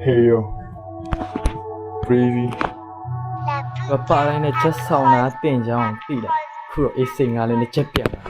Hey yo, breezy. ပါတိုင်းနဲ့ချက်ဆောင်တာတင်ကြအောင်သိလိုက်ခုတော့အေးစိန်ကလည်းနဲ့ချက်ပြန်လာ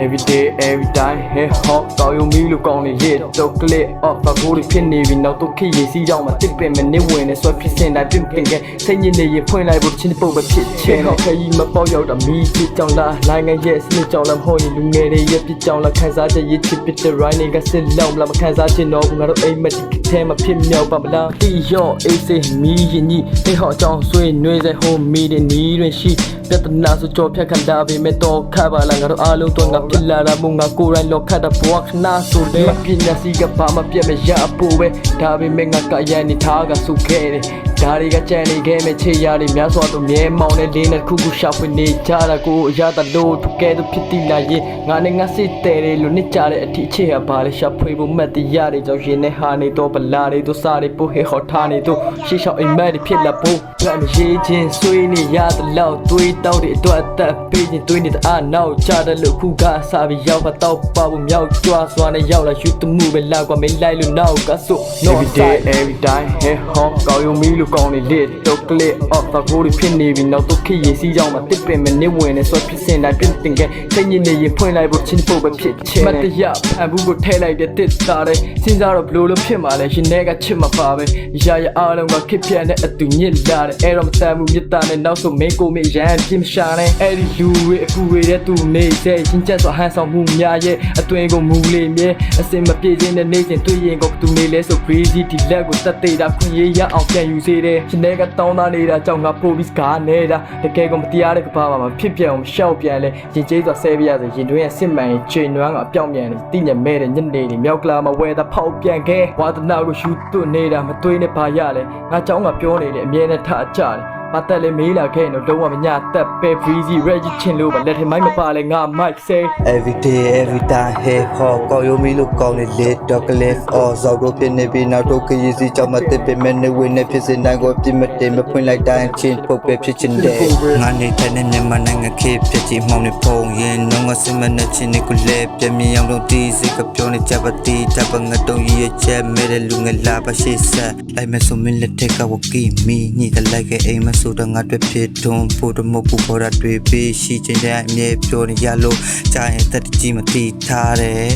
Every day every time hey hop တောင်းယူမီလို့ကောင်းနေလေတော့ click off ဘာကိုဖြစ်နေပြီနောက်တော့ခေရေးစီးကြောင်းမှာတစ်ပင်မနေဝင်နေဆွဲဖြစ်စင်တိုင်းပြင်ပြင်ကစိတ်ညစ်နေရင်ဖွင့်လိုက်ဖို့ချင်းပုတ်ပဲဖြစ်ချင်တော့ခရီးမပေါက်ရောက်တာမီးဖြစ်ကြောင်းလားနိုင်ငံရဲ့စနစ်ကြောင်းလားမဟုတ်ရင်လူငယ်တွေရဲ့ပြစ်ကြောင်းလားခံစားချက်ရစ်ချစ်ဖြစ်တဲ့ right ကစစ်လောက်မလားမခံစားချင်တော့ဘူးငါတို့အိမ်မက်ထဲမှာဖြစ်မြောက်ပါမလားတီရော့အေးစိမီးရင်ကြီးဟေးဟောအကြောင်းဆွေးနွေးစေဟိုမီတဲ့နီးတွင်ရှိပြဿနာဆိုကြောဖြတ်ခံတာပဲမဲ့တော့ခါပါလားငါတို့အားလုံးတော့ငါဖြစ်လာတာမို့ငါကိုယ်တိုင်လောခတ်တာဘဝခဏဆိုလေပညာစီကဘာမှပြတ်မရအဖို့ပဲဒါပေမဲ့ငါကရန်နေထားကစုခဲ့တယ်ဒါတွေကကြံနေခဲ့မဲ့ချေရတွေများစွာတော့မြဲမောင်နဲ့လေးနဲ့ခုခုရှာဖွေနေကြတာကိုအရသာလို့တကယ်တော့ဖြစ်တည်လာရင်ငါနဲ့ငါစစ်တယ်လို့နှစ်ကြတဲ့အထီးအခြေဟာပါလေရှာဖွေဖို့မှတ်တရားတွေကြောင့်ရင်နဲ့ဟာနေတော့ဗလာတွေတို့စားတွေပို့ဟေဟောထားနေတော့ရှေ့လျှောက်အိမ်မက်တွေဖြစ်လာဖို့ငါမရေးချင်းဆွေးနေရတဲ့လောက်တွေးတောက်တွေအတွက်အသက်ပေးခြင်းတွေးနေတဲ့အားနောက်ကြတယ်လို့ခုကစားပြီးရောက်တော့ပါဖို့မြောက်ကြွားစွာနဲ့ရောက်လာယူတမှုပဲလာကွာမင်းလိုက်လို့နောက်ကဆို Every day every time hey hop ကောင်းယူမီလို့ကောင်းနေလေတော့ click off ဘာကိုဖြစ်နေပြီနောက်တော့ခေရေးစီးကြောင်းမှာတစ်ပင်မနေဝင်နေဆွဲဖြစ်စင်တိုင်းပြင်တင်ကစိတ်ညစ်နေရင်ဖွင့်လိုက်ဖို့ချင်းပုတ်ပဲဖြစ်ချင်မတရားဖန်ဘူးကိုထဲလိုက်တဲ့တစ်သားတဲ့စဉ်းစားတော့ဘလို့လို့ဖြစ်မှာလဲရှင်ထဲကချစ်မှာပါပဲရရအားလုံးကခစ်ပြန်တဲ့အတူညစ်လာတဲ့အဲ့တော့မတန်ဘူးမြတ်တာနဲ့နောက်ဆိုမင်းကိုမရန်ပြင်းမရှာနဲ့အဲ့ဒီလူတွေအကူတွေတဲ့သူနေစေချင်းချက်ဆိုဟန်ဆောင်မှုများရဲ့အတွင်းကိုမူလေးမြဲအစင်မပြေခြင်းနဲ့နေစဉ်တွေ့ရင်ကိုသူနေလဲဆို crazy ဒီလက်ကိုတတ်သေးတာခွင့်ရရအောင်ပြန်ယူစေတယ်ရှင်ထဲကတောင်းတနေတာကြောင့်ငါပို့ပြီးစကားနေတာတကယ်ကိုမတရားတဲ့ကဘာမှမဖြစ်ပြအောင်ရှောက်ပြန်လဲရင်ကျေးစွာဆဲပြရစေရင်တွင်းရဲ့စစ်မှန်ရင်ချိန်နွမ်းကအပြောင်းပြန်နေတိညက်မဲ့တဲ့ညနေတွေမြောက်ကလာမှာဝဲတာဖောက်ပြန်ခဲ့ဝါသနာကိုရှူသွတ်နေတာမတွေးနဲ့ဘာရလဲငါเจ้าကပြောနေတယ်အမြဲတမ်းထကြတယ်ဘာတက်လဲမေးလာခဲ့တော့လုံးဝမညတက်ပဲ breezy ready ချင်းလို့ပါလက်ထမိုင်းမပါလဲငါ mic say every day every time hey hop ကောင်းရုံမီလို့ကောင်းနေလေတော့ cliff or ဇောက်တို့ဖြစ်နေပြီနောက်တော့ခရီးစီကြောင့်မတစ်ပင်မဲ့နေဝင်နေဖြစ်စင်တိုင်းကိုပြစ်မတင်မဖွင့်လိုက်တိုင်းချင်းပုတ်ပဲဖြစ်ချင်တယ်ငါနေတဲ့မြန်မာနိုင်ငံခေဖြစ်ချင်မောင်းနေဖုံရင်တော့ငါစမနဲ့ချင်းနေကိုလဲပြမြင်အောင်တော့ဒီစိတ်ကပြောနေကြပါတီးတပ်ပငတ်တော့ရရဲ့ချက်မဲ့တဲ့လူငယ်လာပါရှိဆက်လိုက်မဆိုမင်းလက်ထက်ကဝကီမီညတဲ့လိုက်ရဲ့အိမ်မဆိုတော့ငါတွေ့ဖြစ်တွန်းဖို့တော့မဟုတ်ဘူးပေါ်တာတွေ့ပြီးရှိချင်တဲ့အမြဲပြောနေရလို့ကြားရင်တက်ကြီးမတီးထားတယ်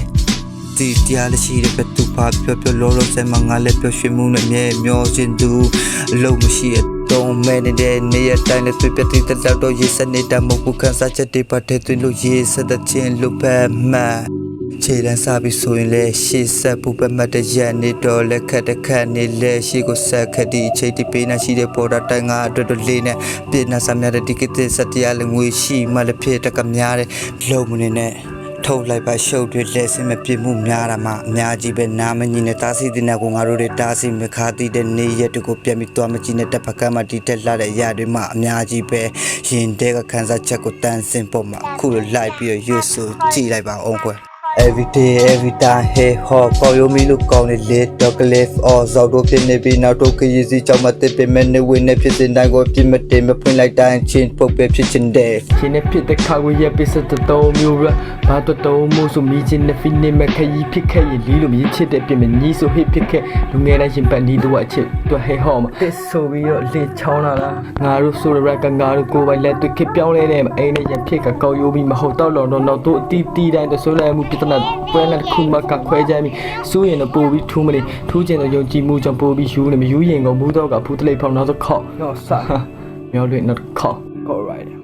ဒီတရားလည်းရှိတဲ့ဘက်သူပါပြောလောလောဆယ်မှာငါလည်းပြောရွှေမှုနဲ့အမြဲမျောချင်သူအလုံးမရှိတော့မဲနေတဲ့နေရာတိုင်းနဲ့တွေ့ပြတဲ့တက်တော့ရေးစနေတာမဟုတ်ဘူးခန်းစားချက်တွေပါတဲ့တွင်လို့ရေးစတဲ့ချင်းလို့ပဲမှခြေလမ်းစားပြီးဆိုရင်လည်းရှေ့ဆက်ပူပမတ်တဲ့ရန်နေတော့လက်ခတ်တစ်ခတ်နေလဲရှေ့ကိုဆက်ခတ်ဒီအချိန်ဒီပေးနေရှိတဲ့ပေါ်တာတိုင်ငါအတွက်တော့လေးနဲ့ပြည်နာစများတဲ့ဒီကစ်စတရားလည်းငွေရှိမှလည်းဖြစ်တကများတဲ့လုံမနေနဲ့ထုတ်လိုက်ပါရှုပ်တွေလက်စင်မပြည့်မှုများတာမှအများကြီးပဲနာမညီနဲ့တားစီတင်တဲ့ကိုငါတို့တွေတားစီမခါတီးတဲ့နေရက်တွေကိုပြန်ပြီးသွားမကြည့်နဲ့တပ်ဖက်ကမှတီးတက်လာတဲ့အရာတွေမှအများကြီးပဲရင်တဲကခန်းစားချက်ကိုတန်းစင်ပေါ်မှာအခုလိုလိုက်ပြီးရွတ်ဆိုကြည့်လိုက်ပါအောင်ကွယ်every day every time hey hop ကောင်းရုံမီလို့ကောင်းနေလေတော့ cliff or ဇောက်တို့ဖြစ်နေပြီနောက်တော့ခရီးစီကြောင့်မတစ်ပင်မဲ့နေဝင်နေဖြစ်စင်တိုင်းကိုပြစ်မတင်မဖွင့်လိုက်တိုင်းချင်းပုတ်ပဲဖြစ်ချင်တယ်ရှင်နဲ့ဖြစ်တဲ့ခါကိုရပစ္စတတော်မျိုးရဘာတော်မို့ဆိုမိချင်းနဲ့ဖိနေမဲ့ခရီးဖြစ်ခဲ့ရင်လီလို့မြည်ချစ်တဲ့ပြင်မညီဆိုဟစ်ဖြစ်ခဲ့လူငယ်တိုင်းရှင်ပတ်နီးတော့အချစ်တော့ဟဲဟောမှာတစ်ဆိုပြီးတော့လေချောင်းလာလားငါတို့ဆိုရကငါတို့ကိုယ်ပိုင်လက်တွေ့ခစ်ပြောင်းလဲတဲ့အိမ်နဲ့ရဖြစ်ကကောက်ရိုးပြီးမဟုတ်တော့တော့တော့တို့အတီးတီးတိုင်းတော့ဆိုလည်းမှုပြဿနာပွဲနဲ့ခုမှကခွဲကြပြီစိုးရင်တော့ပို့ပြီးထူးမနေထူးကျင်တော့ယုံကြည်မှုကြောင့်ပို့ပြီးယူနေမယူရင်ကမူတော့ကဖူးတလိပ်ဖောင်းနောက်တော့ခောက်တော့စမျောလွင့်တော့ခောက် all right